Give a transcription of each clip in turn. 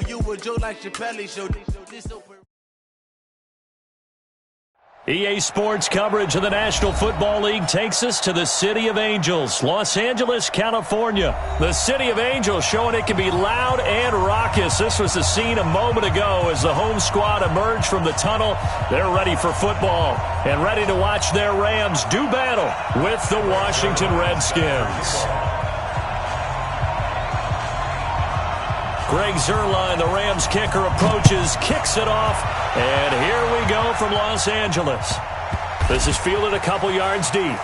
you a joke like Chappelle Show. This open. EA Sports coverage of the National Football League takes us to the City of Angels, Los Angeles, California. The City of Angels showing it can be loud and raucous. This was the scene a moment ago as the home squad emerged from the tunnel. They're ready for football and ready to watch their Rams do battle with the Washington Redskins. Greg Zuerlein, the Rams kicker, approaches, kicks it off, and here we go from Los Angeles. This is fielded a couple yards deep.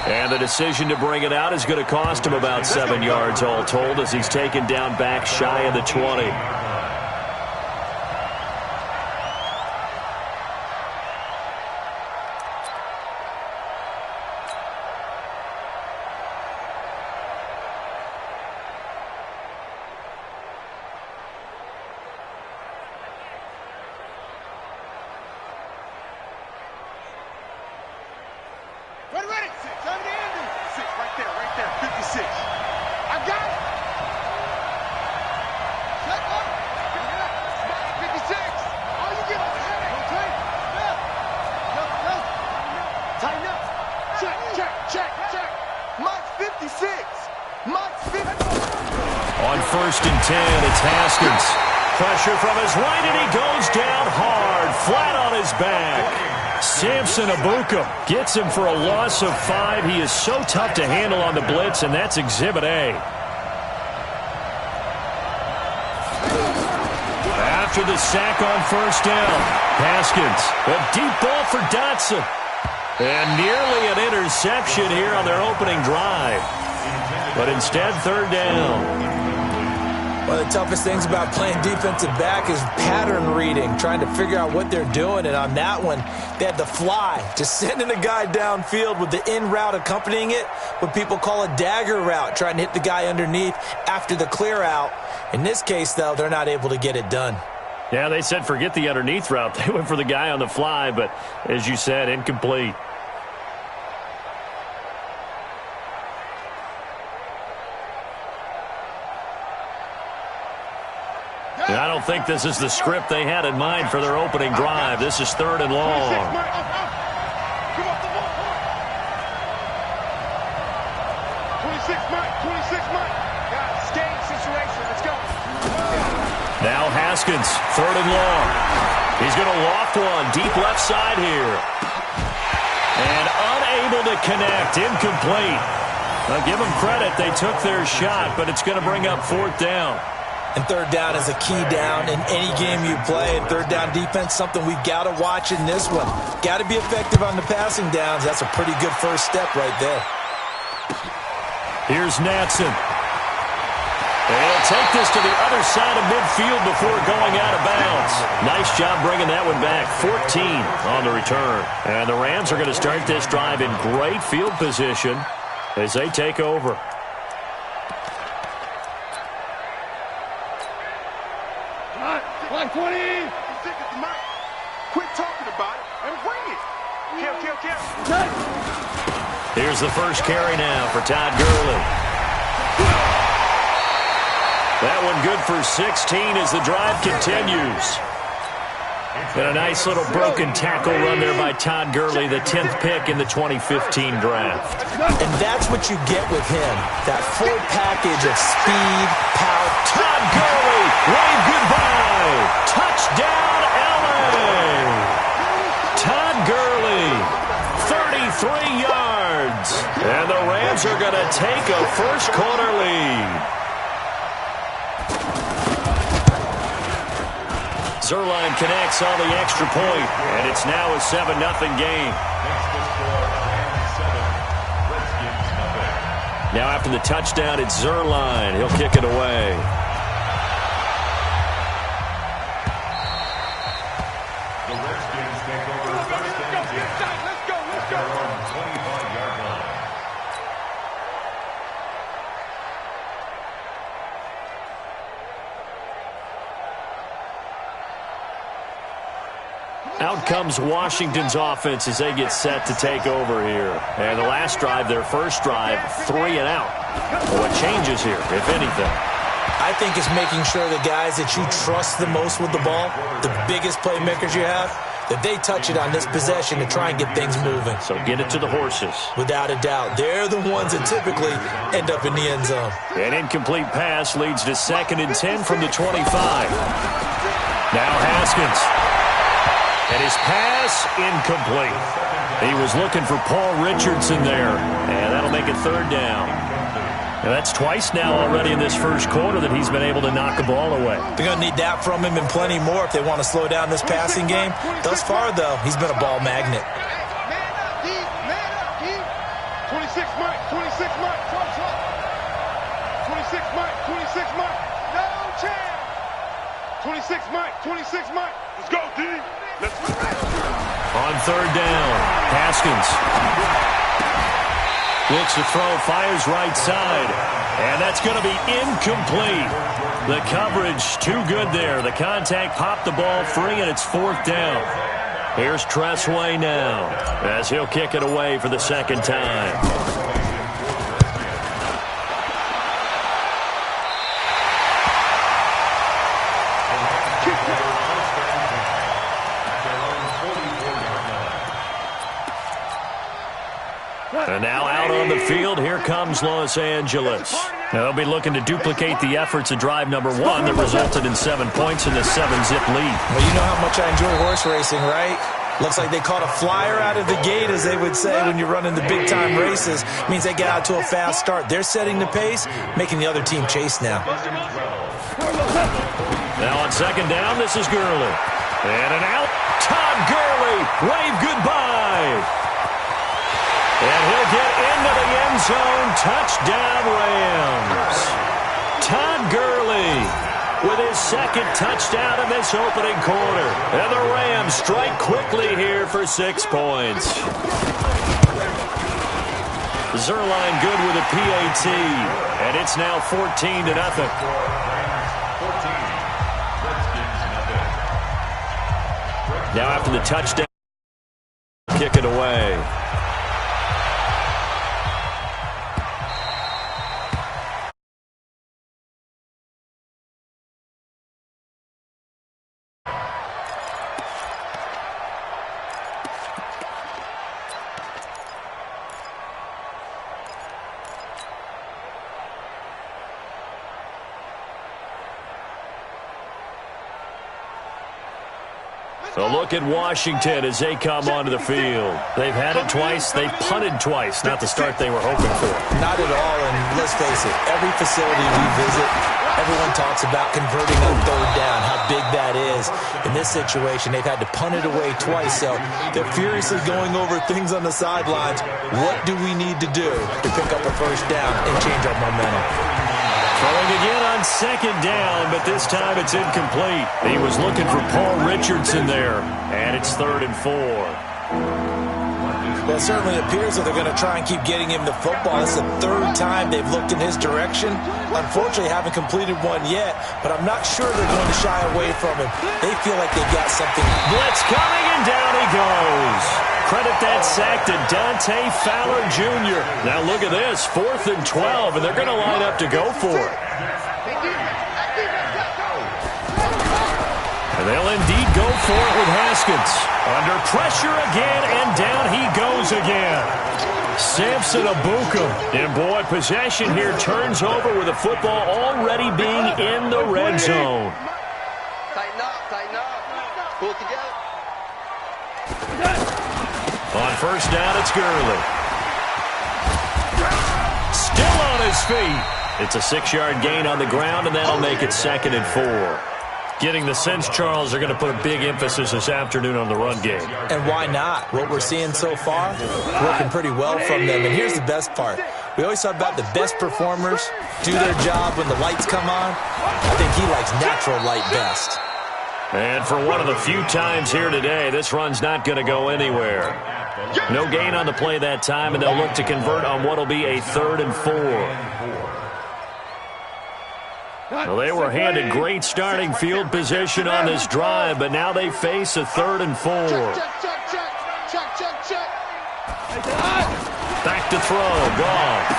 And the decision to bring it out is going to cost him about 7 yards all told as he's taken down back shy of the 20. Ready. 6, I'm the end. 6, right there, 56. I got it. Check up. 56. Oh, you get a headache. Okay. Tighten up. Check. Mike's 56. Mike's 50. On 1st and 10, it's Haskins. Pressure from his right, and he goes down hard, flat on his back. Samson Abuka gets him for a loss of 5. He is so tough to handle on the blitz, and that's Exhibit A. After the sack on 1st down, Haskins, a deep ball for Dotson. And nearly an interception here on their opening drive. But instead, 3rd down. One of the toughest things about playing defensive back is pattern reading, trying to figure out what they're doing. And on that one, they had to fly, just sending a guy downfield with the in route accompanying it, what people call a dagger route, trying to hit the guy underneath after the clear out. In this case, though, they're not able to get it done. Yeah, they said forget the underneath route. They went for the guy on the fly, but as you said, incomplete. I don't think this is the script they had in mind for their opening drive. This is 3rd and long. 26, Mike. Got a skate situation. Let's go. Now Haskins, 3rd and long. He's going to loft one deep left side here. And unable to connect, incomplete. I'll give them credit. They took their shot, but it's going to bring up 4th down. And 3rd down is a key down in any game you play. And 3rd down defense, something we've got to watch in this one. Got to be effective on the passing downs. That's a pretty good first step right there. Here's Natson. And he'll take this to the other side of midfield before going out of bounds. Nice job bringing that one back. 14 on the return. And the Rams are going to start this drive in great field position as they take over. Line 20. Quit talking about it and bring it. Kill. Here's the first carry now for Todd Gurley. That one good for 16 as the drive continues. And a nice little broken tackle run there by Todd Gurley, the 10th pick in the 2015 draft. And that's what you get with him, that full package of speed, power. Todd Gurley, wave goodbye. Touchdown, LA. Todd Gurley, 33 yards. And the Rams are going to take a first quarter lead. Zuerlein connects on the extra point, and it's now a 7-0 game. Now after the touchdown, it's Zuerlein. He'll kick it away. The Redskins take over first and 10. Let's go. At their own 25-yard line. Come Out comes Washington's offense as they get set to take over here. And the last drive, their first drive, 3 and out. What changes here, if anything? I think it's making sure the guys that you trust the most with the ball, the biggest playmakers you have, that they touch it on this possession to try and get things moving. So get it to the horses. Without a doubt. They're the ones that typically end up in the end zone. An incomplete pass leads to 2nd and 10 from the 25. Now Haskins. And his pass incomplete. He was looking for Paul Richardson there. And that'll make it 3rd down. And that's twice now already in this first quarter that he's been able to knock a ball away. They're going to need that from him and plenty more if they want to slow down this passing game. Thus far, though, he's been a ball magnet. Man up, 26 Mike, 26 Mike. 26 Mike, 26 Mike. No chance. 26 Mike, 26 Mike. Let's go, D. Let's go. On 3rd down, Haskins looks to throw, fires right side, and that's going to be incomplete. The coverage too good there. The contact popped the ball free, and it's 4th down. Here's Tressway now as he'll kick it away for the 2nd time. And now out on the field, here comes Los Angeles. Now they'll be looking to duplicate the efforts of drive number 1 that resulted in 7 points in the 7-zip lead. Well, you know how much I enjoy horse racing, right? Looks like they caught a flyer out of the gate, as they would say when you're running the big-time races. Means they get out to a fast start. They're setting the pace, making the other team chase now. Now on 2nd down, this is Gurley. And an out. Todd Gurley, wave goodbye. And he'll get into the end zone. Touchdown, Rams. Todd Gurley with his 2nd touchdown in this opening quarter. And the Rams strike quickly here for 6 points. Zerline good with a PAT. And it's now 14-0. Now after the touchdown, kick it away. So look at Washington as they come onto the field. They've had it twice. They've punted twice. Not the start they were hoping for. Not at all, and let's face it, every facility we visit, everyone talks about converting on 3rd down, how big that is. In this situation, they've had to punt it away twice, so they're furiously going over things on the sidelines. What do we need to do to pick up a 1st down and change our momentum? Throwing again on 2nd down, but this time it's incomplete. He was looking for Paul Richardson there, and it's 3rd and 4. Well, it certainly appears that they're going to try and keep getting him the football. It's the 3rd time they've looked in his direction. Unfortunately, haven't completed one yet, but I'm not sure they're going to shy away from him. They feel like they've got something. Blitz coming, and down he goes. Credit that sack to Dante Fowler Jr. Now look at this, 4th and 12, and they're going to line up to go for it. And they'll indeed go for it with Haskins. Under pressure again, and down he goes again. Samson Abuka. And boy, possession here turns over with the football already being in the red zone. Tighten up, pull it together. On 1st down, it's Gurley. Still on his feet. It's a 6-yard gain on the ground, and that'll make it 2nd and 4. Getting the sense, Charles, they're going to put a big emphasis this afternoon on the run game. And why not? What we're seeing so far, working pretty well from them. And here's the best part. We always talk about the best performers do their job when the lights come on. I think he likes natural light best. And for one of the few times here today, this run's not going to go anywhere. No gain on the play that time, and they'll look to convert on what will be a 3rd and 4. Well, they were handed great starting field position on this drive, but now they face a 3rd and 4. Back to throw. Goff.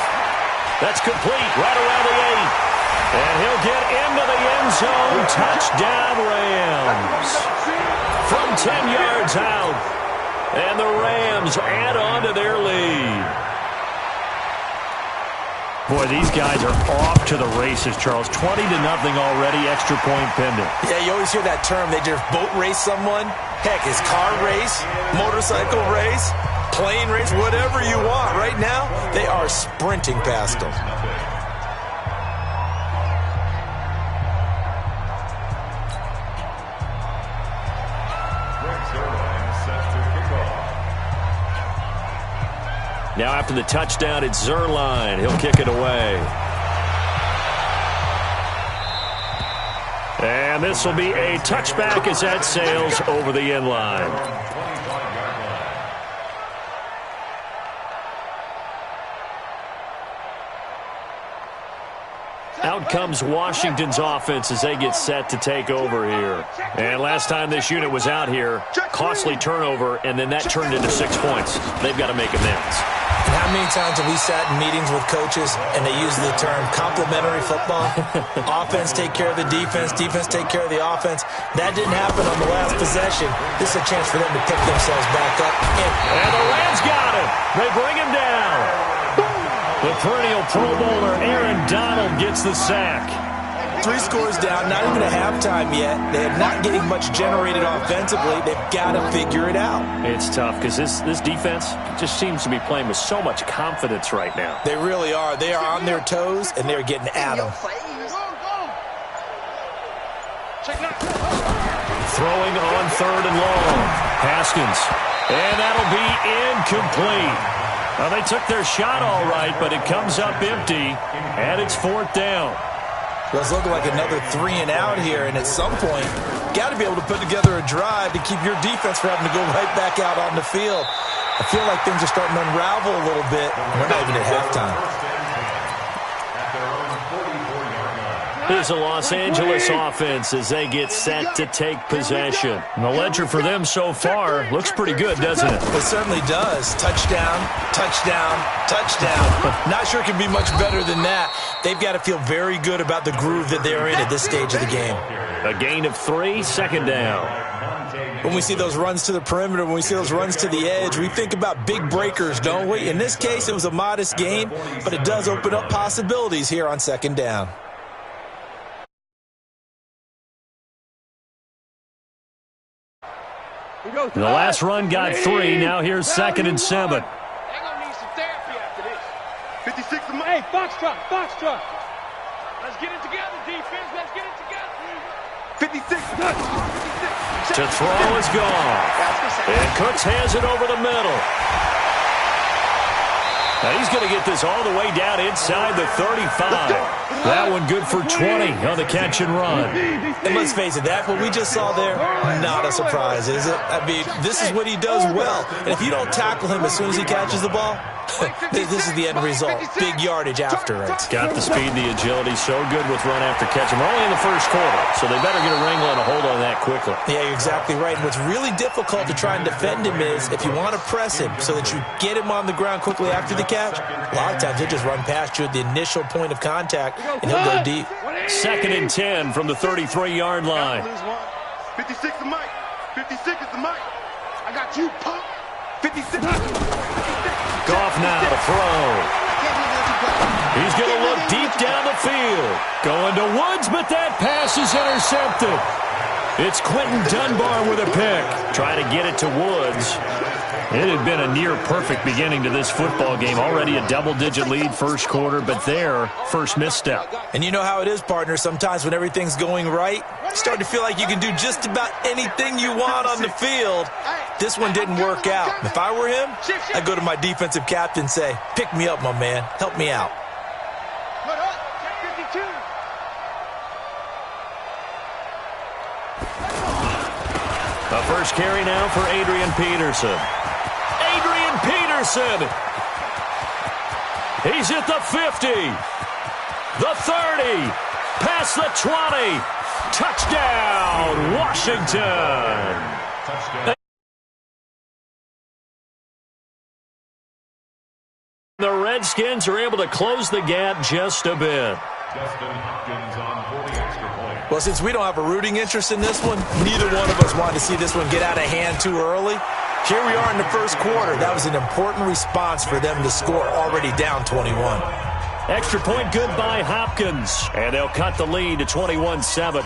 That's complete right around the 8. And he'll get into the end zone. Touchdown, Rams. From 10 yards out. And the Rams add on to their lead. Boy, these guys are off to the races, Charles. 20-0 already, extra point pending. Yeah, you always hear that term. They just boat race someone. Heck, it's car race, motorcycle race, plane race, whatever you want. Right now, they are sprinting past them. Now after the touchdown, it's Zerline. He'll kick it away. And this will be a touchback as that sails over the end line. Out comes Washington's offense as they get set to take over here. And last time this unit was out here, costly turnover, and then that turned into 6 points. They've got to make amends. And how many times have we sat in meetings with coaches and they use the term complementary football? Offense take care of the defense, defense take care of the offense. That didn't happen on the last possession. This is a chance for them to pick themselves back up. And the Rams got him. They bring him down. The perennial Pro Bowler Aaron Donald gets the sack. 3 scores down, not even at halftime yet. They are not getting much generated offensively. They've got to figure it out. It's tough because this defense just seems to be playing with so much confidence right now. They really are. They are on their toes, and they're getting at them. Throwing on 3rd and long. Haskins. And that'll be incomplete. Well, they took their shot all right, but it comes up empty, and it's 4th down. Well, it's looking like another 3 and out here, and at some point, got to be able to put together a drive to keep your defense from having to go right back out on the field. I feel like things are starting to unravel a little bit. We're not even at halftime. Here's a Los Angeles offense as they get set to take possession. And the ledger for them so far looks pretty good, doesn't it? It certainly does. Touchdown, touchdown, touchdown. Not sure it can be much better than that. They've got to feel very good about the groove that they're in at this stage of the game. A gain of 3, 2nd down. When we see those runs to the perimeter, when we see those runs to the edge, we think about big breakers, don't we? In this case, it was a modest gain, but it does open up possibilities here on 2nd down. The last run got 3. Now here's 2nd and 7. They're going to need some therapy after this. 56 to hey, Foxtrot. Let's get it together, defense. Let's get it together. 56. To throw is gone. And Cooks has it over the middle. Now he's going to get this all the way down inside the 35. That one good for 20 on the catch and run. And let's face it, that what we just saw there, not a surprise, is it? I mean, this is what he does well. And if you don't tackle him as soon as he catches the ball, this is the end result. Big yardage after it. Got the speed, the agility, so good with run after catch. We're only in the first quarter, so they better get a wrangle and a hold on that quickly. Yeah, you're exactly right. And what's really difficult to try and defend him is if you want to press him so that you get him on the ground quickly after the catch, a lot of times he'll just run past you at the initial point of contact, and he'll go deep. 2nd and 10 from the 33-yard line. 56 is Mike. 56 is the Mike. I got you, punk. 56. Goff now to throw. He's going to look deep down the field. Going to Woods, but that pass is intercepted. It's Quentin Dunbar with a pick. Trying to get it to Woods. It had been a near-perfect beginning to this football game. Already a double-digit lead first quarter, but their first misstep. And you know how it is, partner. Sometimes when everything's going right, you start to feel like you can do just about anything you want on the field. This one didn't work out. If I were him, I'd go to my defensive captain and say, pick me up, my man. Help me out. The first carry now for Adrian Peterson. Adrian Peterson! He's at the 50, the 30, Past the 20. Touchdown, Washington. Touchdown. The Redskins are able to close the gap just a bit. Dustin Hopkins on for the extra point. Well, since we don't have a rooting interest in this one, neither one of us wanted to see this one get out of hand too early. Here we are in the first quarter. That was an important response for them to score, already down 21. Extra point good by Hopkins, and they'll cut the lead to 21-7.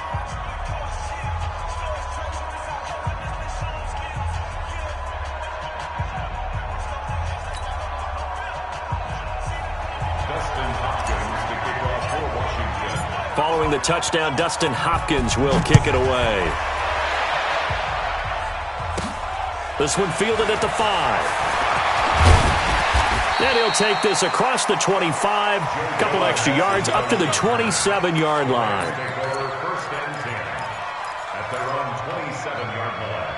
Following the touchdown, Dustin Hopkins will kick it away. This one fielded at the 5. And he'll take this across the 25, a couple extra yards, up to the 27-yard line. First and 10 at their own 27-yard line.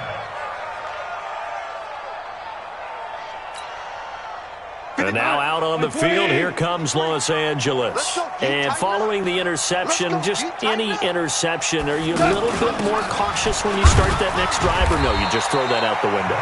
And now out on the field, here comes Los Angeles. And following the interception, just any interception, are you a little bit more cautious when you start that next drive, or no, you just throw that out the window?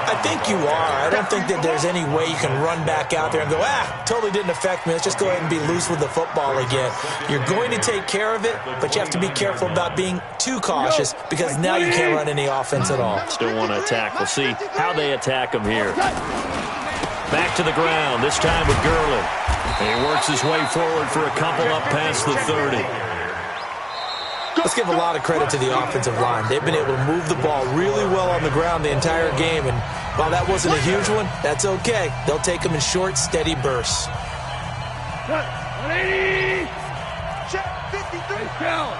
I think you are. I don't think that there's any way you can run back out there and go, totally didn't affect me. Let's just go ahead and be loose with the football again. You're going to take care of it, but you have to be careful about being too cautious because now you can't run any offense at all. Still want to attack. We'll see how they attack them here. Back to the ground, this time with Gurley. And he works his way forward for a couple up past the 30. Let's give a lot of credit to the offensive line. They've been able to move the ball really well on the ground the entire game. And while that wasn't a huge one, that's okay. They'll take them in short, steady bursts. 180. Check 53. Shell.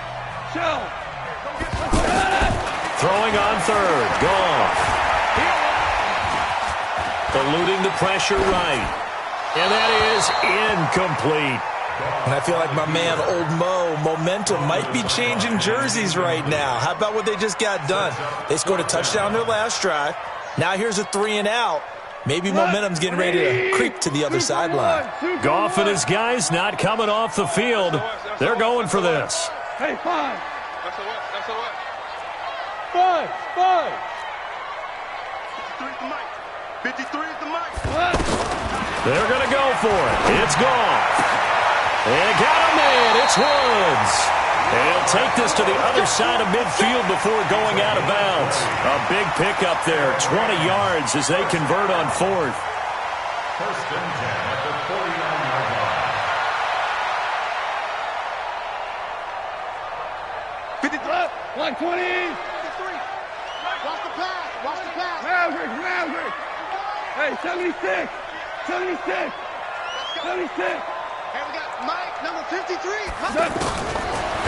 Throwing on third. Goff. Eluding the pressure right. And that is incomplete. And I feel like my man, Old Mo, momentum might be changing jerseys right now. How about what they just got done? They scored a touchdown their last drive. Now here's a 3 and out. Maybe momentum's getting ready to creep to the other sideline. Goff and his guys not coming off the field. They're going for this. Hey, 5. That's a what? 5. 53 is the mic. They're going to go for it. It's Goff. And got a man. It's Woods. And he'll take this to the other side of midfield before going out of bounds. A big pickup there. 20 yards as they convert on fourth. First and 10 at the 49-yard line. 120. 53. Watch the pass. Maverick. Hey, 76. 76. Hey, we got Mike, number 53.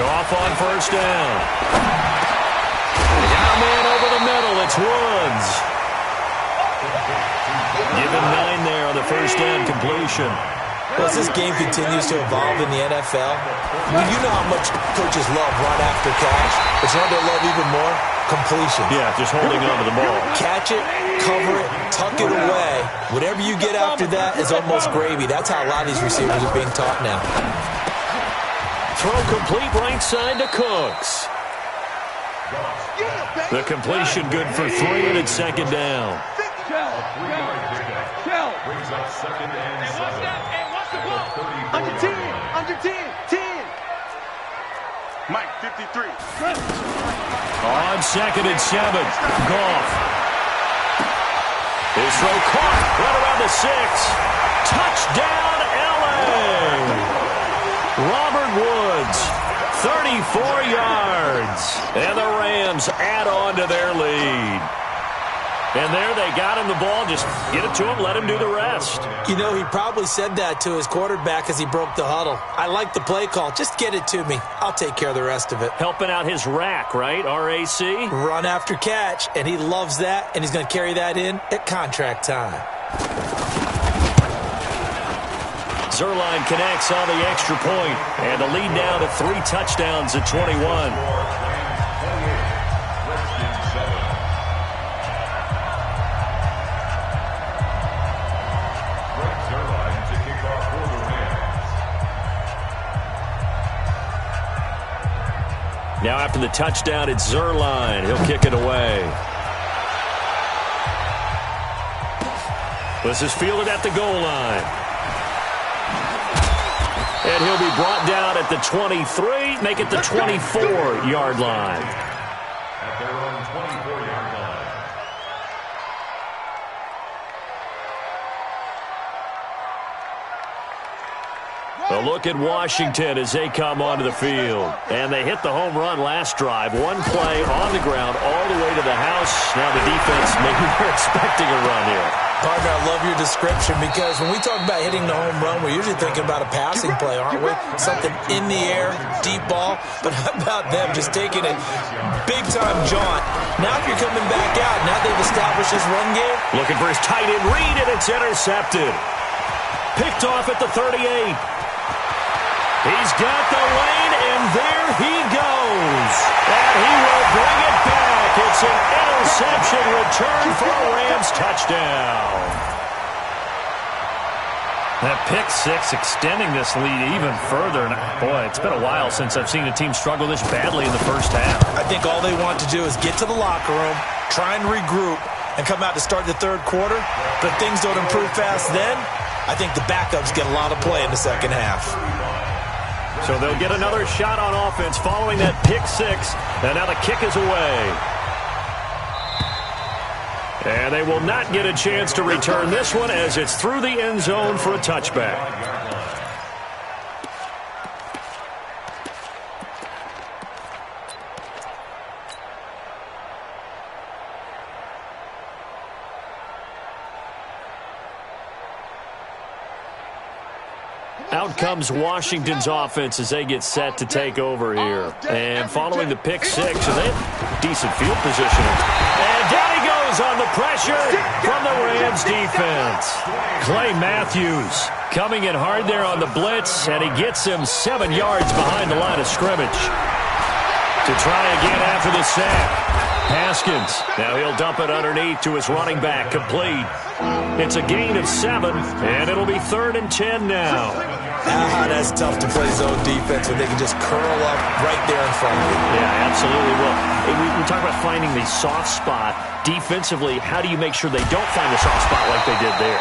Goff on first down. They got a man over the middle. It's Woods. Given 9 there on the first down completion. Well, as this game continues to evolve in the NFL, you know how much coaches love run after catch, but you know they love even more? Completion. Yeah, just holding on to the ball. Catch it, cover it, tuck it away. Whatever you get after that is almost gravy. That's how a lot of these receivers are being taught now. Throw complete right side to Cooks. The completion good for 3, and it's second down. Brings up second and 7. Under 10. Mike, 53. On second and 7. Goff. His throw caught right around the 6. Touchdown, LA. Robert Woods, 34 yards. And the Rams add on to their lead. And there they got him the ball. Just get it to him, let him do the rest. You know, he probably said that to his quarterback as he broke the huddle. I like the play call. Just get it to me. I'll take care of the rest of it. Helping out his rack, right? R-A-C? Run after catch, and he loves that, and he's going to carry that in at contract time. Zerline connects on the extra point, and the lead now to 3 touchdowns at 21. Now after the touchdown, it's Zerline. He'll kick it away. This is fielded at the goal line. And he'll be brought down at the 23, make it the 24-yard line. At their own 24-yard line. A look at Washington as they come onto the field. And they hit the home run last drive. One play on the ground all the way to the house. Now the defense, maybe they're expecting a run here. Partner, I love your description because when we talk about hitting the home run, we're usually thinking about a passing play, aren't we? Something in the air, deep ball. But how about them just taking a big-time jaunt? Now if you're coming back out, now they've established this run game. Looking for his tight end read, and it's intercepted. Picked off at the 38. He's got the lane, and there he goes. And he will bring it back. It's an interception return for a Rams touchdown. That pick six extending this lead even further. And boy, it's been a while since I've seen a team struggle this badly in the first half. I think all they want to do is get to the locker room, try and regroup, and come out to start the third quarter. But if things don't improve fast then, I think the backups get a lot of play in the second half. So they'll get another shot on offense following that pick six. And now the kick is away. And they will not get a chance to return this one as it's through the end zone for a touchback. Out comes Washington's offense as they get set to take over here. And following the pick six, and they have decent field positioning. And down he goes on the pressure from the Rams defense. Clay Matthews coming in hard there on the blitz, and he gets him 7 yards behind the line of scrimmage. To try again after the sack. Haskins. Now he'll dump it underneath to his running back. Complete. It's a gain of 7, and it'll be 3rd and 10 now. That's tough to play zone defense when they can just curl up right there in front of you. Yeah, absolutely. Well, we talk about finding the soft spot. Defensively, how do you make sure they don't find the soft spot like they did there?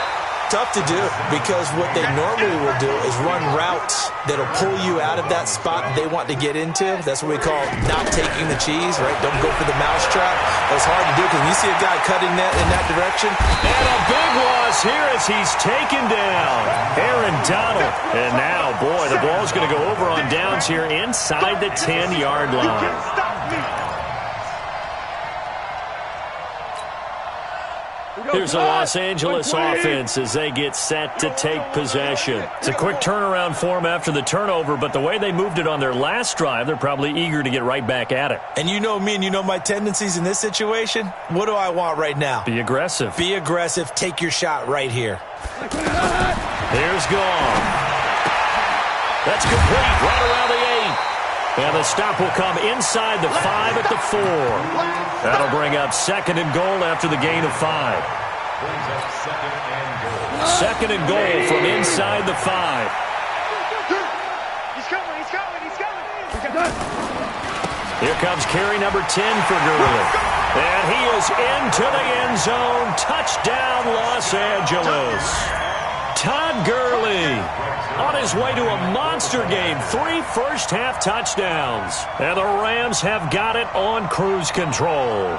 Tough to do because what they normally will do is run routes that'll pull you out of that spot that they want to get into. That's what we call not taking the cheese, right? Don't go for the mousetrap. That's hard to do because when you see a guy cutting that in that direction. And a big loss here as he's taken down. Aaron Donald. And now, boy, the ball's going to go over on downs here inside the 10-yard line. Here's the Los Angeles offense as they get set to take possession. It's a quick turnaround for them after the turnover, but the way they moved it on their last drive, they're probably eager to get right back at it. And you know me and you know my tendencies in this situation. What do I want right now? Be aggressive. Be aggressive. Take your shot right here. Here's gone. That's complete right around the 8. And the stop will come inside the 5 at the 4. That'll bring up 2nd and goal after the gain of 5. Brings up 2nd and goal. 2nd and goal from inside the 5. He's coming, he's coming, he's coming. Here comes carry number 10 for Gurley. And he is into the end zone. Touchdown, Los Angeles. Todd Gurley on his way to a monster game. 3 first-half touchdowns. And the Rams have got it on cruise control.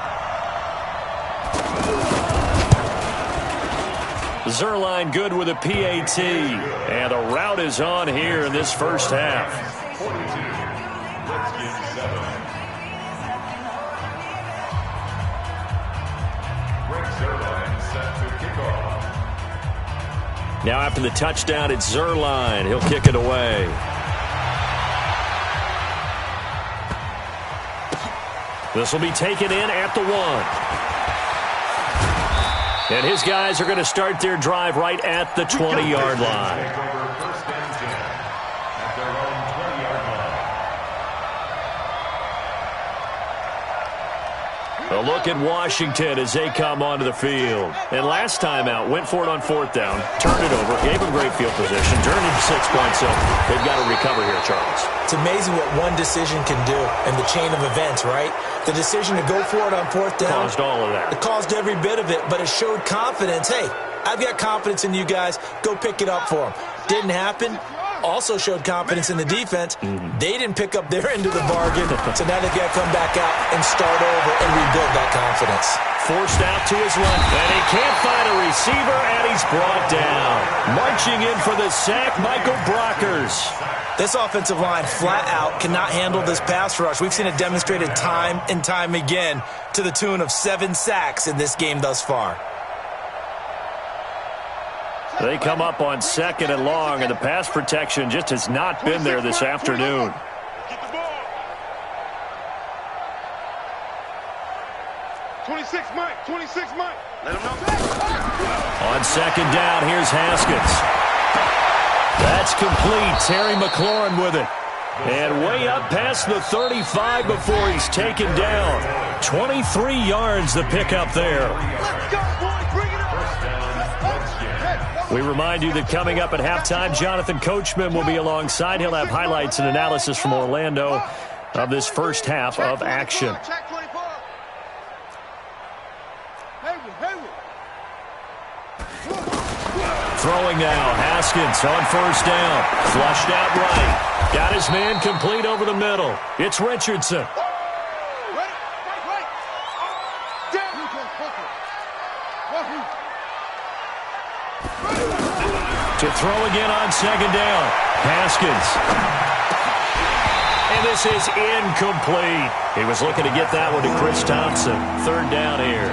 Zerline good with a PAT. And the route is on here in this first half. 42. Redskins 7. Greg Zerline set to kick off. Now after the touchdown, it's Zerline. He'll kick it away. This will be taken in at the 1. And his guys are going to start their drive right at the 20-yard line. First and 10 at their own 20-yard line. A look at Washington as they come onto the field. And last time out, went for it on 4th down, turned it over, gave them great field position, turned into 6 points, so they've got to recover here, Charles. It's amazing what one decision can do in the chain of events, right? The decision to go for it on 4th down. Caused all of that. It caused every bit of it, but it showed confidence. Hey, I've got confidence in you guys. Go pick it up for them. Didn't happen. Also showed confidence in the defense. They didn't pick up their end of the bargain, so now they've got to come back out and start over and rebuild that confidence. Forced out to his left, and he can't find a receiver, and he's brought down. Marching in for the sack, Michael Brockers. This offensive line flat out cannot handle this pass rush. We've seen it demonstrated time and time again to the tune of 7 sacks in this game thus far. They come up on 2nd and long, and the pass protection just has not been there this afternoon. Get the ball. 26 Mike, 26 Mike. Let him know. On 2nd down, here's Haskins. That's complete. Terry McLaurin with it. And way up past the 35 before he's taken down. 23 yards the pickup there. Let's go, boys. Bring it up. We remind you that coming up at halftime, Jonathan Coachman will be alongside. He'll have highlights and analysis from Orlando of this first half of action. Check 24. Throwing now, Haskins on 1st down. Flushed out right. Got his man complete over the middle. It's Richardson. To throw again on 2nd down. Haskins. And this is incomplete. He was looking to get that one to Chris Thompson. 3rd down here.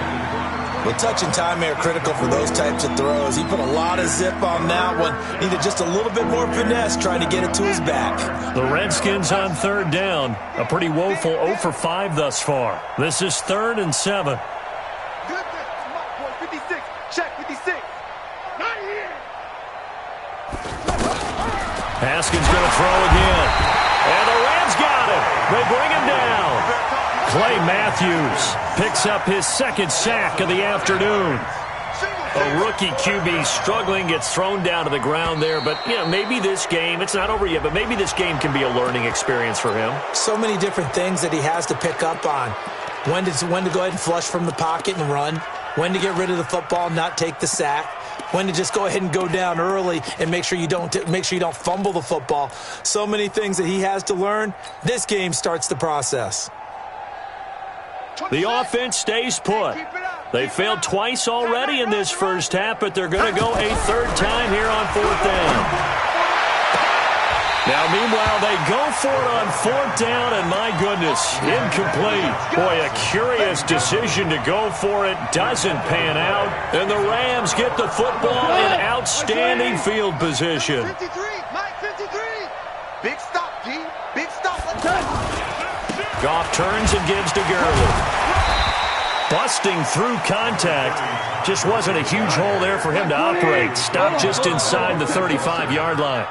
Well, touch and time are critical for those types of throws. He put a lot of zip on that one. Needed just a little bit more finesse trying to get it to his back. The Redskins on 3rd down. A pretty woeful 0 for 5 thus far. This is 3rd and 7. 56. Check 56. Not here. Haskins going to throw again. And the Rams got him. They bring him down. Clay Matthews picks up his 2nd sack of the afternoon. A rookie QB struggling, gets thrown down to the ground there. But, you know, maybe this game, it's not over yet, but maybe this game can be a learning experience for him. So many different things that he has to pick up on. When to go ahead and flush from the pocket and run. When to get rid of the football and not take the sack. When to just go ahead and go down early and make sure you don't fumble the football. So many things that he has to learn. This game starts the process. The offense stays put. They failed twice already in this first half, but they're going to go a 3rd time here on 4th down. Now, meanwhile, they go for it on 4th down, and my goodness, incomplete. Boy, a curious decision to go for it. Doesn't pan out. And the Rams get the football in outstanding field position. 53, Mike, 53. Big stop, G. Big stop. Let's go. Goff turns and gives to Gurley. Busting through contact. Just wasn't a huge hole there for him to operate. Stopped just inside the 35-yard line.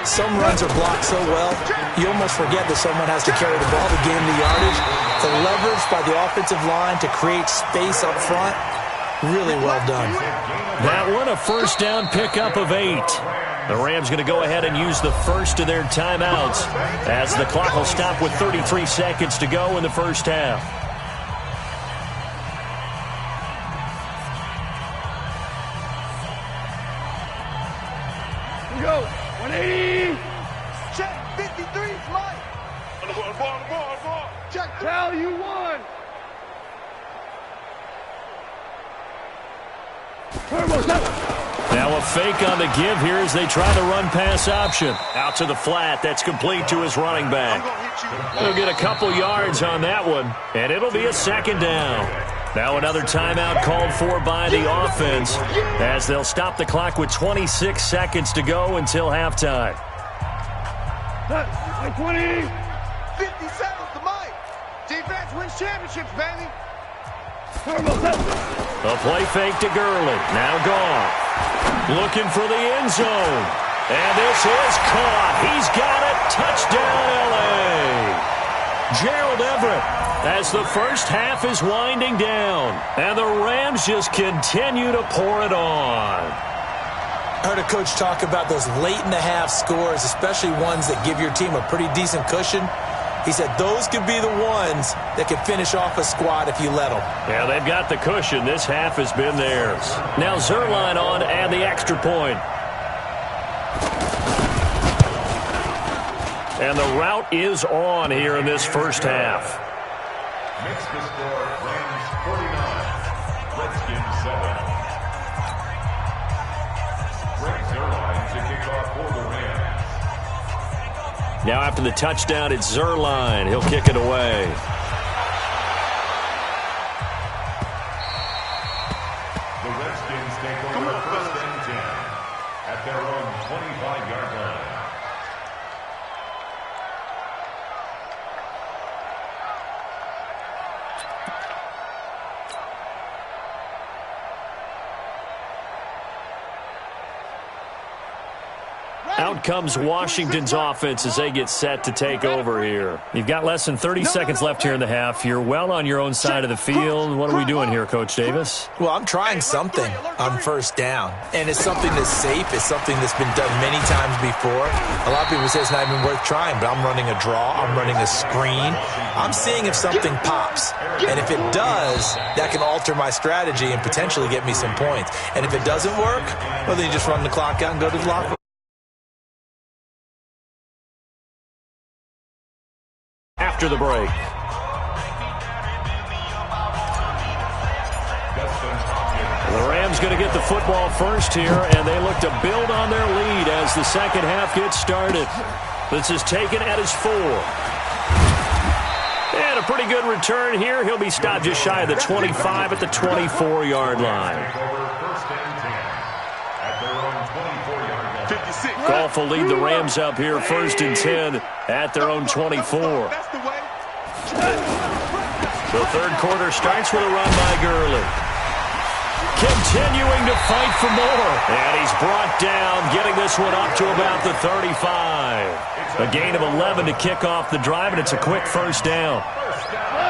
Some runs are blocked so well, you almost forget that someone has to carry the ball to gain the yardage. The leverage by the offensive line to create space up front, really well done. That one, a 1st down pickup of 8. The Rams going to go ahead and use the first of their timeouts as the clock will stop with 33 seconds to go in the first half. Go. 180. Check 53, Mike. On the ball. Check. Tell you one. Now a fake on the give here as they try the run pass option. Out to the flat. That's complete to his running back. He'll get a couple yards on that one, and it'll be a 2nd down. Now another timeout called for by the offense as they'll stop the clock with 26 seconds to go until halftime. 20. 50 seconds to Mike. Defense wins championships, baby. A play fake to Gurley. Now gone. Looking for the end zone. And this is caught. He's got it. Touchdown, L.A. Gerald Everett as the first half is winding down. And the Rams just continue to pour it on. I heard a coach talk about those late-in-the-half scores, especially ones that give your team a pretty decent cushion. He said those could be the ones that could finish off a squad if you let them. Yeah, they've got the cushion. This half has been theirs. Now Zerline on and the extra point. And the route is on here in this first half. Makes the score Rams 49, Redskins 7. Greg Zerline to kick off for the Rams. Now after the touchdown, it's Zerline. He'll kick it away. The Redskins take over first and 10 at their own 25-yard line. Out comes Washington's offense as they get set to take over here. You've got less than 30 seconds left here in the half. You're well on your own side of the field. What are we doing here, Coach Davis? Well, I'm trying something on first down, and it's something that's safe. It's something that's been done many times before. A lot of people say it's not even worth trying, but I'm running a draw. I'm running a screen. I'm seeing if something pops, and if it does, that can alter my strategy and potentially get me some points. And if it doesn't work, well, then you just run the clock out and go to the locker room. After the break. The Rams going to get the football first here, and they look to build on their lead as the second half gets started. This is taken at his 4. And a pretty good return here. He'll be stopped just shy of the 25 at the 24-yard line. Goff will lead the Rams up here first and 10 at their own 24. The third quarter starts with a run by Gurley. Continuing to fight for more. And he's brought down, getting this one up to about the 35. A gain of 11 to kick off the drive, and it's a quick first down.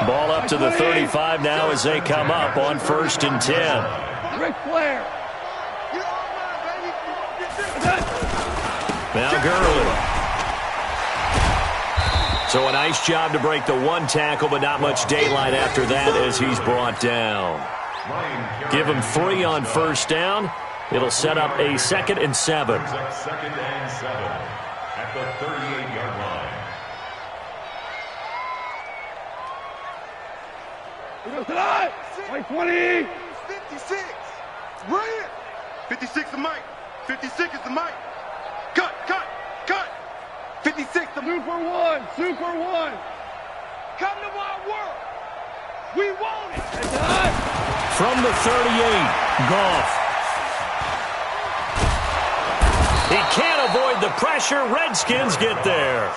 Ball up to the 35 now as they come up on first and 10. Ric Flair. Now Gurley. So a nice job to break the one tackle, but not much daylight after that as he's brought down. Give him 3 on first down. It'll set up a 2nd and 7. Second and 7 at the 38-yard line. 20. 56. Run. 56 to Mike. 56 is the Mike. Cut. 56 to Super one. Come to my world. We want it. From the 38, Goff. He can't avoid the pressure. Redskins get there.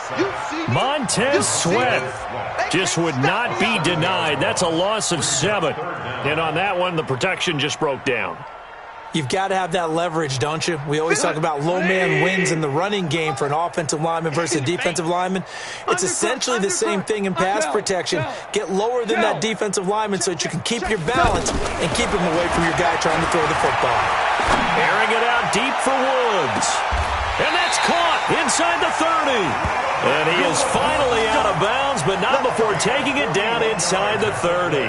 Montez Sweat just would not be denied. That's a loss of 7. And on that one, the protection just broke down. You've got to have that leverage, don't you? We always talk about low man wins in the running game for an offensive lineman versus a defensive lineman. It's essentially the same thing in pass protection. Get lower than that defensive lineman so that you can keep your balance and keep him away from your guy trying to throw the football. Airing it out deep for Woods. And that's caught inside the 30. And he is finally out of bounds, but not before taking it down inside the 30.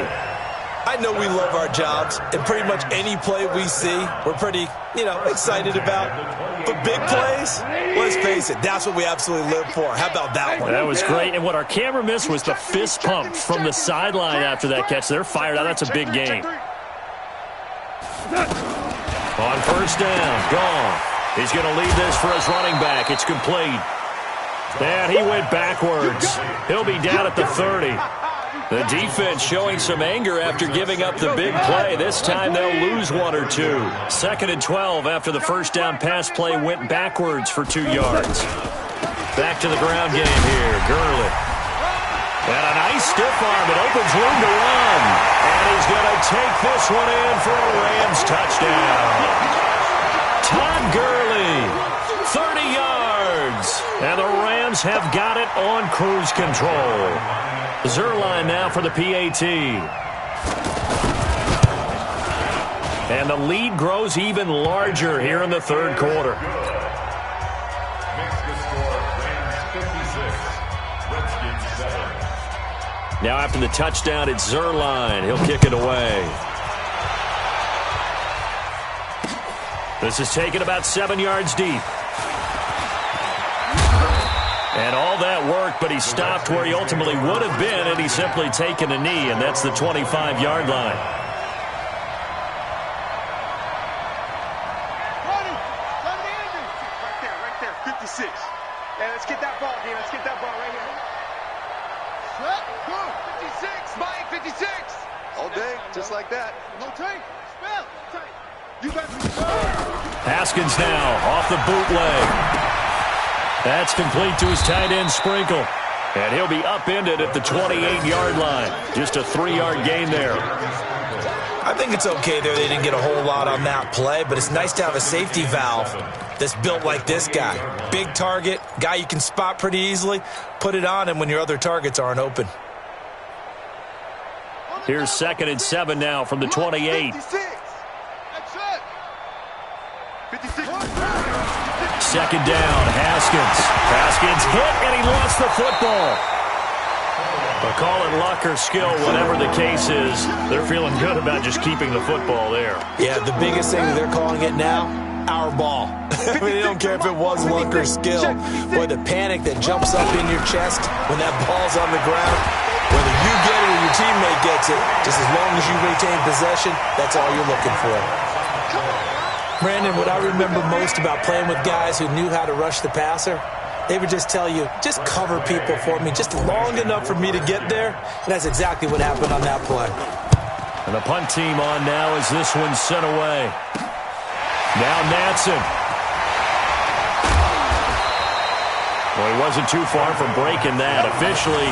I know we love our jobs, and pretty much any play we see, we're pretty, excited about. But big plays, let's face it, that's what we absolutely live for. How about that one? That was great. And what our camera missed was the fist pump from the sideline after that catch. They're fired out. That's a big gain. On first down, Goff. He's going to lead this for his running back. It's complete. And he went backwards. He'll be down at the 30. The defense showing some anger after giving up the big play. This time they'll lose 1 or 2. 2nd and 12 after the first down pass play went backwards for 2 yards. Back to the ground game here. Gurley. And a nice stiff arm. It opens room to run. And he's going to take this one in for a Rams touchdown. Todd Gurley, 30 yards. And the Rams have got it on cruise control. Zerline now for the PAT. And the lead grows even larger here in the third quarter. Makes the score Rams 56, Redskins 7. Now after the touchdown, it's Zerline. He'll kick it away. This is taken about 7 yards deep. And all that work, but he stopped where he ultimately would have been, and he's simply taken a knee, and that's the 25-yard line. Right there, 56. Yeah, let's get that ball, Dean. Let's get that ball right here. Set, go. 56, Mike, 56. All day, just like that. No take. Spell. You got me. Haskins now off the bootleg. That's complete to his tight end, Sprinkle. And he'll be upended at the 28-yard line. Just a 3-yard gain there. I think it's okay there. They didn't get a whole lot on that play, but it's nice to have a safety valve that's built like this guy. Big target, guy you can spot pretty easily. Put it on him when your other targets aren't open. Here's 2nd and 7 now from the 28. 56. That's it. 56. Second down, Haskins. Haskins hit, and he lost the football. But call it luck or skill, whatever the case is, they're feeling good about just keeping the football there. Yeah, the biggest thing that they're calling it now, our ball. I mean, they don't care if it was luck or skill. Boy, the panic that jumps up in your chest when that ball's on the ground, whether you get it or your teammate gets it, just as long as you retain possession, that's all you're looking for. Brandon, what I remember most about playing with guys who knew how to rush the passer, they would just tell you, just cover people for me, just long enough for me to get there. And that's exactly what happened on that play. And the punt team on now as this one's sent away. Now Natson. Well, he wasn't too far from breaking that. Officially,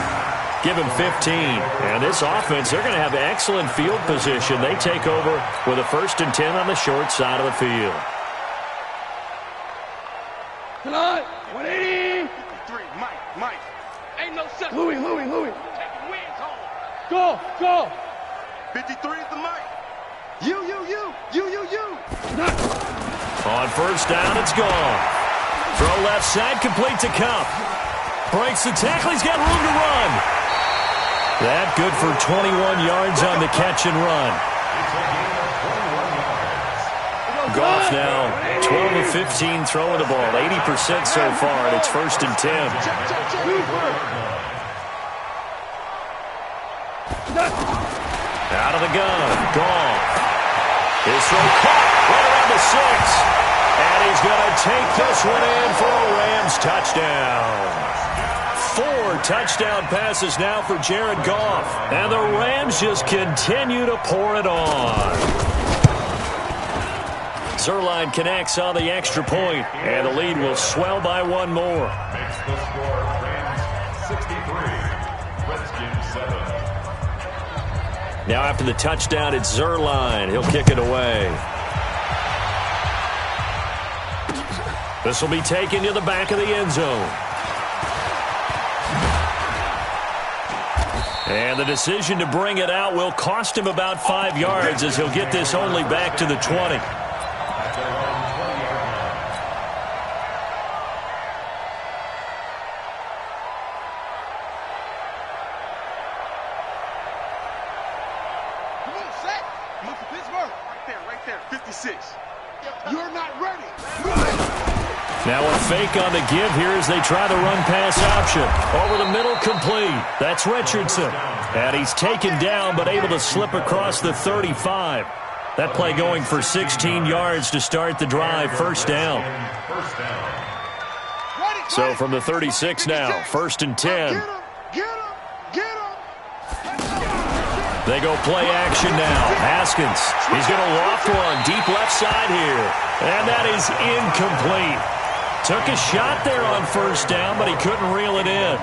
give him 15. And this offense, they're going to have excellent field position. They take over with a 1st and 10 on the short side of the field. Come on. 180. 53. Mike. Ain't no such. Louis. Taking wins home. Go. 53 is the Mike. You. On 1st down, it's gone. Throw left side, complete to Cup. Breaks the tackle. He's got room to run. That good for 21 yards on the catch and run. Goff now 12 of 15 throwing the ball, 80% so far, and it's 1st and 10. Out of the gun, Goff. His throw caught right around the 6. And he's going to take this one in for a Rams touchdown. 4 touchdown passes now for Jared Goff. And the Rams just continue to pour it on. Zerline connects on the extra point, and the lead will swell by 1 more. Makes the score Rams 63, Redskins 7. Now after the touchdown, it's Zerline. He'll kick it away. This will be taken to the back of the end zone. And the decision to bring it out will cost him about 5 yards as he'll get this only back to the 20. Right there. 56. You're not ready. Now a fake on the give here as they try the run-pass option. Over the middle, complete. That's Richardson. And he's taken down but able to slip across the 35. That play going for 16 yards to start the drive. 1st down. So from the 36 now, 1st and 10. Get him. They go play action now. Haskins. He's going to loft one deep left side here. And that is incomplete. Took a shot there on 1st down, but he couldn't reel it in.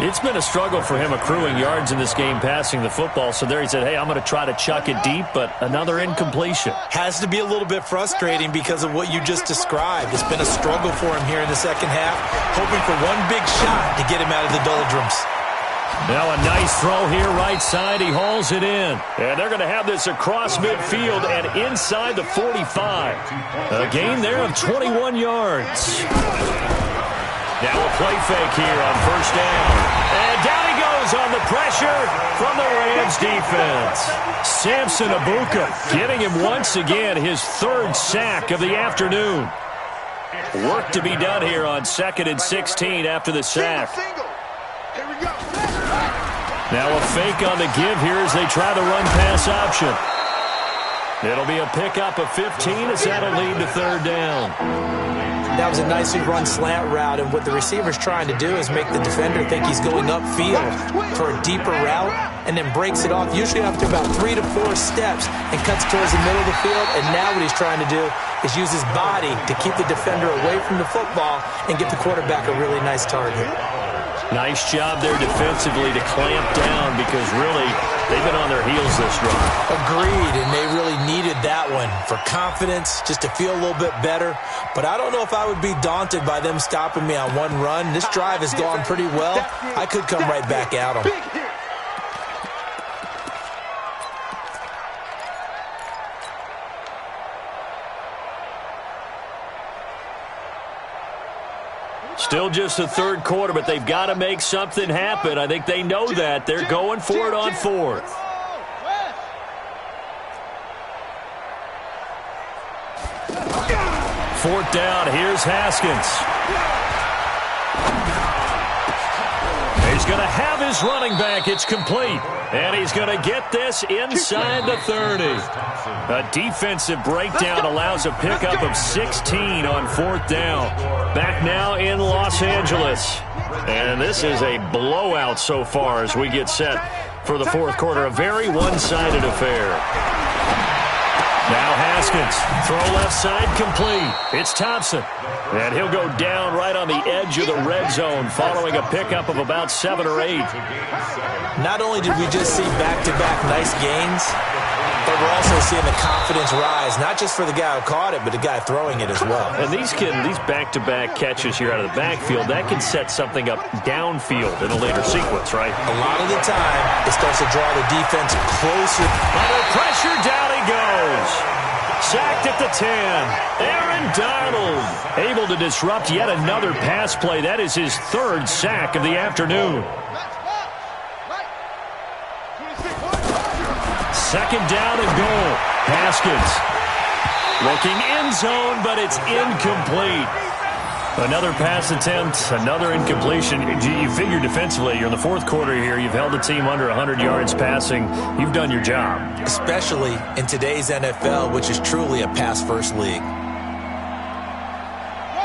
It's been a struggle for him accruing yards in this game passing the football. So there he said, hey, I'm going to try to chuck it deep, but another incompletion. Has to be a little bit frustrating because of what you just described. It's been a struggle for him here in the second half, hoping for one big shot to get him out of the doldrums. Now a nice throw here right side. He hauls it in. And they're going to have this across midfield and inside the 45. A gain there of 21 yards. Now a play fake here on first down. And down he goes on the pressure from the Rams defense. Samson Abuka getting him once again his third sack of the afternoon. Work to be done here on 2nd and 16 after the sack. Now a fake on the give here as they try the run-pass option. It'll be a pickup of 15 as that'll lead to third down. That was a nicely run slant route, and what the receiver's trying to do is make the defender think he's going upfield for a deeper route and then breaks it off, usually after about 3 to 4 steps, and cuts towards the middle of the field. And now what he's trying to do is use his body to keep the defender away from the football and get the quarterback a really nice target. Nice job there defensively to clamp down because really they've been on their heels this drive. Agreed, and they really needed that one for confidence, just to feel a little bit better. But I don't know if I would be daunted by them stopping me on one run. This drive has gone pretty well. I could come right back at them. Still just the third quarter, but they've got to make something happen. I think they know that. They're going for it on fourth. Fourth down. Here's Haskins. He's going to have his running back. It's complete. And he's going to get this inside the 30. A defensive breakdown allows a pickup of 16 on fourth down. Back now in Los Angeles. And this is a blowout so far as we get set for the fourth quarter. A very one-sided affair. Now Haskins. Throw left side complete. It's Thompson. And he'll go down right on the edge of the red zone following a pickup of about 7 or 8. Not only did we just see back-to-back nice gains, but we're also seeing the confidence rise, not just for the guy who caught it, but the guy throwing it as well. And these back-to-back catches here out of the backfield, that can set something up downfield in a later sequence, right? A lot of the time, it starts to draw the defense closer. Under pressure, down he goes. Sacked at the 10. Aaron Donald able to disrupt yet another pass play. That is his third sack of the afternoon. Second down and goal. Haskins looking end zone, but it's incomplete. Another pass attempt, another incompletion. You figure defensively, you're in the fourth quarter here. You've held the team under 100 yards passing. You've done your job. Especially in today's NFL, which is truly a pass-first league.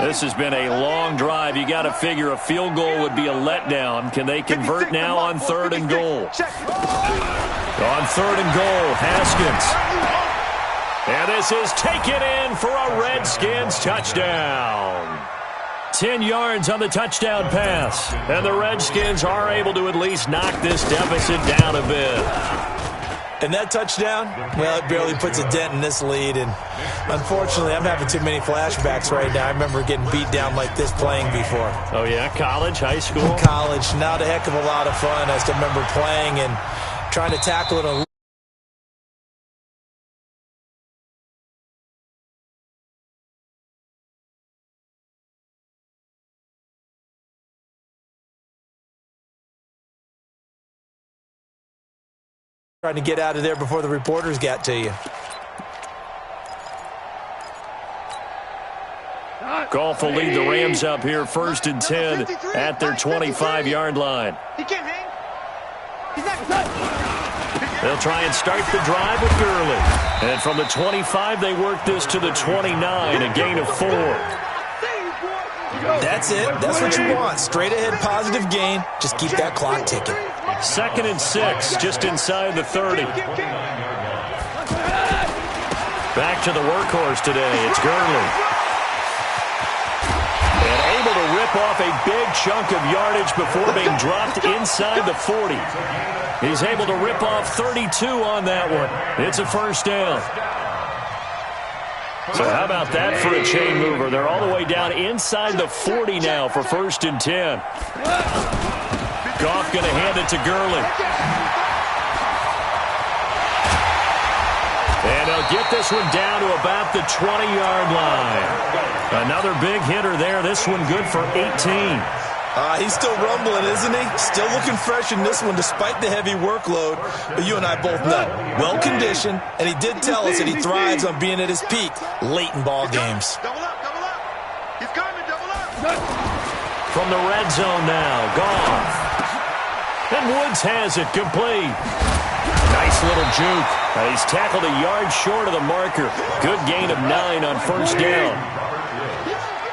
This has been a long drive. You got to figure a field goal would be a letdown. Can they convert now on third and goal? On third and goal, Haskins. And this is taken in for a Redskins touchdown. 10 yards on the touchdown pass. And the Redskins are able to at least knock this deficit down a bit. And that touchdown, well, it barely puts a dent in this lead. And unfortunately, I'm having too many flashbacks right now. I remember getting beat down like this playing before. Oh, yeah? College, high school? College. Not a heck of a lot of fun. I still remember playing and trying to tackle it a trying to get out of there before the reporters got to you. Goff will lead the Rams up here first and 10 at their 25-yard line. He can't hang. He's not touched. They'll try and start the drive with Gurley. And from the 25, they work this to the 29, a gain of 4. That's it. That's what you want. Straight ahead, positive gain. Just keep that clock ticking. Second and 6, just inside the 30. Back to the workhorse today. It's Gurley. And able to rip off a big chunk of yardage before being dropped inside the 40. He's able to rip off 32 on that one. It's a first down. So how about that for a chain mover? They're all the way down inside the 40 now for first and 10. Goff going to hand it to Gurley. And he'll get this one down to about the 20-yard line. Another big hitter there. This one good for 18. He's still rumbling, isn't he? Still looking fresh in this one despite the heavy workload. But you and I both know, well-conditioned, and he did tell us that he thrives on being at his peak late in ball games. Double up, double up. He's coming, double up. From the red zone now, Goff. And Woods has it, complete. Nice little juke. He's tackled a yard short of the marker. Good gain of 9 on first down.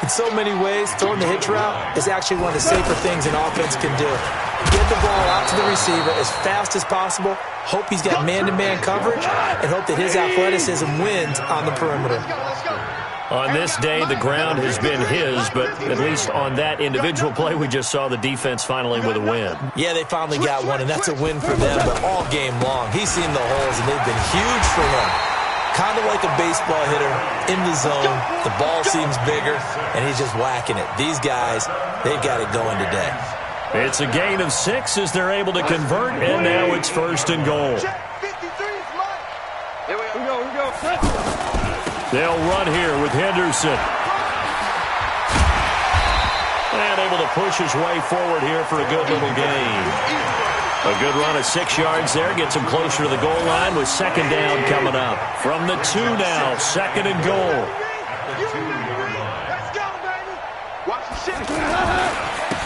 In so many ways, throwing the hitch route is actually one of the safer things an offense can do. Get the ball out to the receiver as fast as possible, hope he's got man-to-man coverage, and hope that his athleticism wins on the perimeter. On this day, the ground has been his, but at least on that individual play, we just saw the defense finally with a win. Yeah, they finally got one, and that's a win for them, but all game long, he's seen the holes, and they've been huge for him. Kind of like a baseball hitter in the zone. The ball seems bigger, and he's just whacking it. These guys, they've got it going today. It's a gain of 6 as they're able to convert, and now it's first and goal. Here we go. They'll run here with Henderson. And able to push his way forward here for a good little gain. A good run of 6 yards there. Gets him closer to the goal line with second down coming up. From the 2 now, second and goal. Let's go, baby. Watch the shit.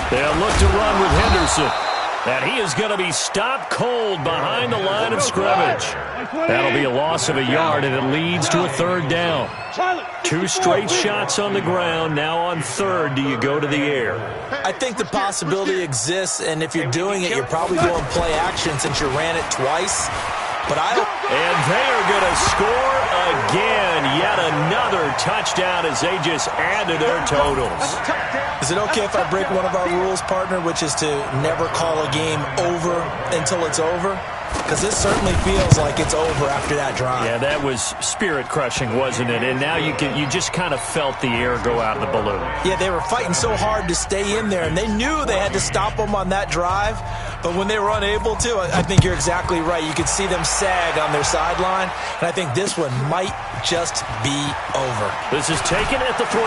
They'll look to run with Henderson. And he is going to be stopped cold behind the line of scrimmage. That'll be a loss of a yard, and it leads to a third down. 2 straight shots on the ground. Now on third, do you go to the air? I think the possibility exists, and if you're doing it, you're probably going play action since you ran it twice. But and they are going to score again. Yet another touchdown as they just add to their totals. Is it okay if I break one of our rules, partner, which is to never call a game over until it's over? Because this certainly feels like it's over after that drive. Yeah, that was spirit-crushing, wasn't it? And now you just kind of felt the air go out of the balloon. Yeah, they were fighting so hard to stay in there, and they knew they had to stop them on that drive. But when they were unable to, I think you're exactly right. You could see them sag on their sideline, and I think this one might just be over. This is taken at the 3.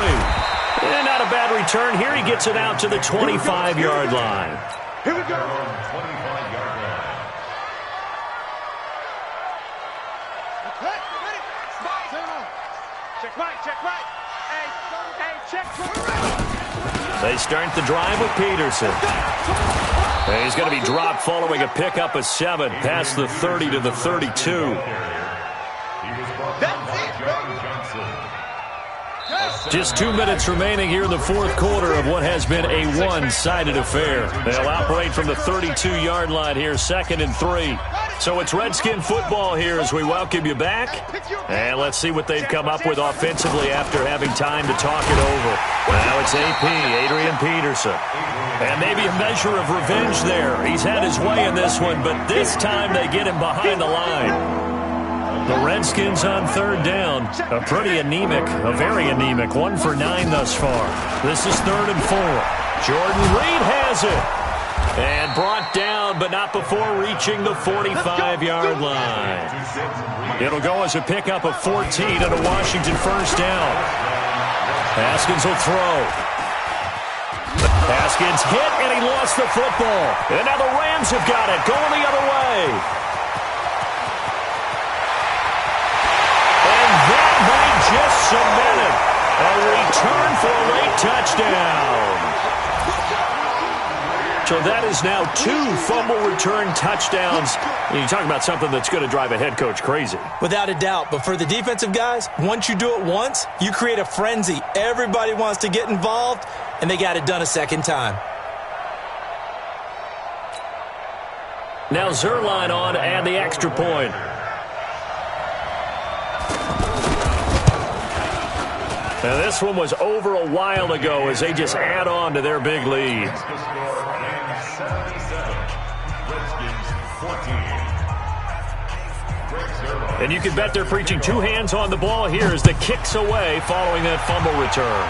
And not a bad return here. He gets it out to the 25-yard line. Here we go. 25-yard line. Check right. Hey, check right. They start the drive with Peterson. And he's going to be dropped following a pickup of 7 past the 30 to the 32. He was brought down by John Johnson. Just 2 minutes remaining here in the fourth quarter of what has been a one-sided affair. They'll operate from the 32-yard line here, second and 3. So it's Redskin football here as we welcome you back. And let's see what they've come up with offensively after having time to talk it over. Now it's AP, Adrian Peterson. And maybe a measure of revenge there. He's had his way in this one, but this time they get him behind the line. The Redskins on third down. A pretty anemic, a very anemic 1 for 9 thus far. This is third and 4. Jordan Reed has it. And brought down, but not before reaching the 45-yard line. It'll go as a pickup of 14 and a Washington first down. Haskins will throw. Haskins hit, and he lost the football. And now the Rams have got it, going the other way. And that might just cement it. A return for a late touchdown. So that is now 2 fumble return touchdowns. You talk about something that's going to drive a head coach crazy. Without a doubt. But for the defensive guys, once you do it once, you create a frenzy. Everybody wants to get involved, and they got it done a second time. Now Zerline on to add the extra point. Now this one was over a while ago as they just add on to their big lead. And you can bet they're preaching 2 hands on the ball here as the kick's away following that fumble return.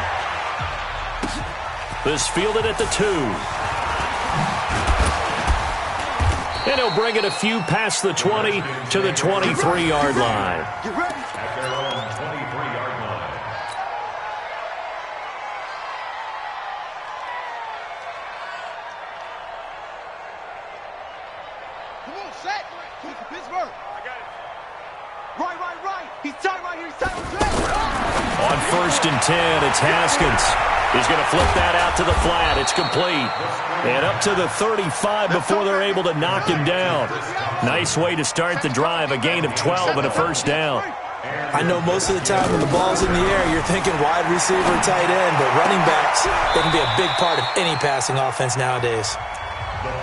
This fielded at the 2. And he'll bring it a few past the 20 to the 23-yard line. At their own 23-yard line. Come on, set. Pittsburgh. I got it. Right. He's tight right here. He's tight on track. On 1st and 10, it's Haskins. He's going to flip that out to the flat. It's complete. And up to the 35 before they're able to knock him down. Nice way to start the drive, a gain of 12 and a first down. I know most of the time when the ball's in the air, you're thinking wide receiver, tight end, but running backs, they can be a big part of any passing offense nowadays.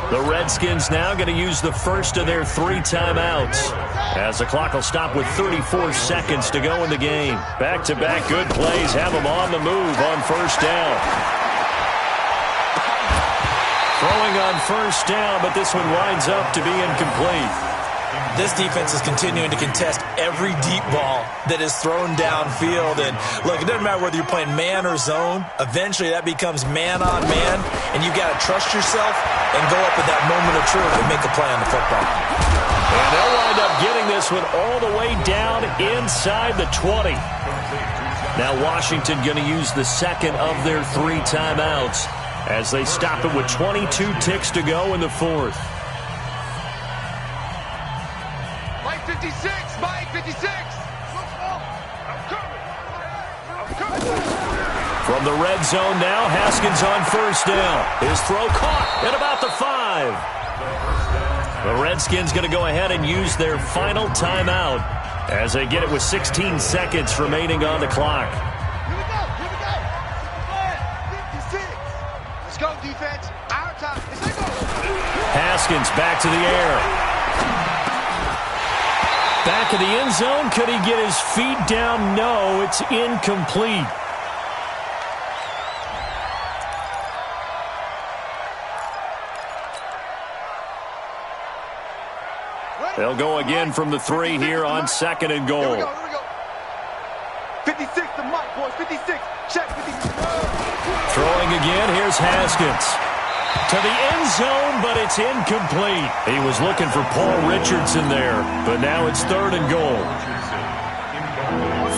The Redskins now going to use the first of their 3 timeouts, as the clock will stop with 34 seconds to go in the game. Back-to-back good plays have them on the move on first down. Throwing on first down, but this one winds up to be incomplete. This defense is continuing to contest every deep ball that is thrown downfield. And look, it doesn't matter whether you're playing man or zone. Eventually that becomes man on man, and you've got to trust yourself and go up at that moment of truth and make a play on the football. And they'll wind up getting this one all the way down inside the 20. Now Washington going to use the second of their 3 timeouts as they stop it with 22 ticks to go in the 4th. Mike 56. Mike 56. I'm coming. From the red zone now, Haskins on first down. His throw caught at about the 5. The Redskins going to go ahead and use their final timeout as they get it with 16 seconds remaining on the clock. Here we go. 56. Let's go, defense. Our time. Let's go. Haskins back to the air. Back in the end zone. Could he get his feet down? No, it's incomplete. They'll go again from the 3 here on 2nd and goal. Here we go. 56 to Mike, boys. 56. Check 56. Throwing again. Here's Haskins. To the end zone, but it's incomplete. He was looking for Paul Richardson there, but now it's 3rd and goal.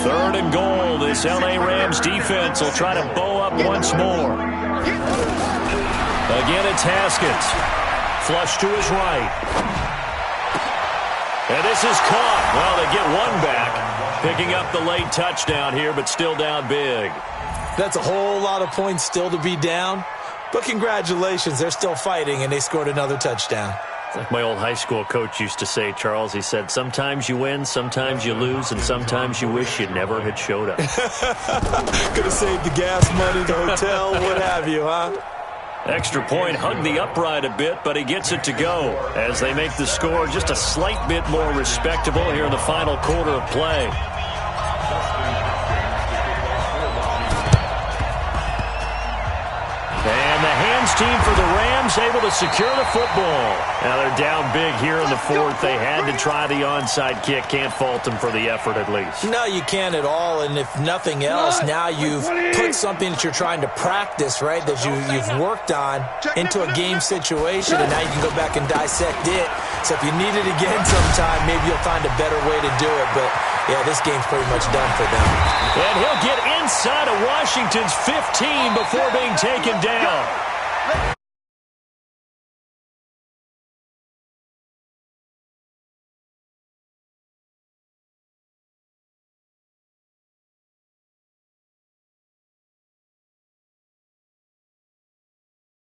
3rd and goal. This L.A. Rams defense will try to bow up once more. Again, it's Haskins. Flush to his right. And this is caught. Well, they get one back. Picking up the late touchdown here, but still down big. That's a whole lot of points still to be down. But congratulations, they're still fighting, and they scored another touchdown. Like my old high school coach used to say, Charles, he said, sometimes you win, sometimes you lose, and sometimes you wish you never had showed up. Could have saved the gas money, the hotel, what have you, huh? Extra point hugged the upright a bit, but he gets it to go as they make the score just a slight bit more respectable here in the final quarter of play. And the hands team for the Rams able to secure the football. Now they're down big here in the 4th. They had to try the onside kick. Can't fault them for the effort at least. No, you can't at all. And if nothing else, now you've put something that you're trying to practice, right, that you've worked on into a game situation, and now you can go back and dissect it. So if you need it again sometime, maybe you'll find a better way to do it. But, yeah, this game's pretty much done for them. And he'll get inside of Washington's 15 before being taken down.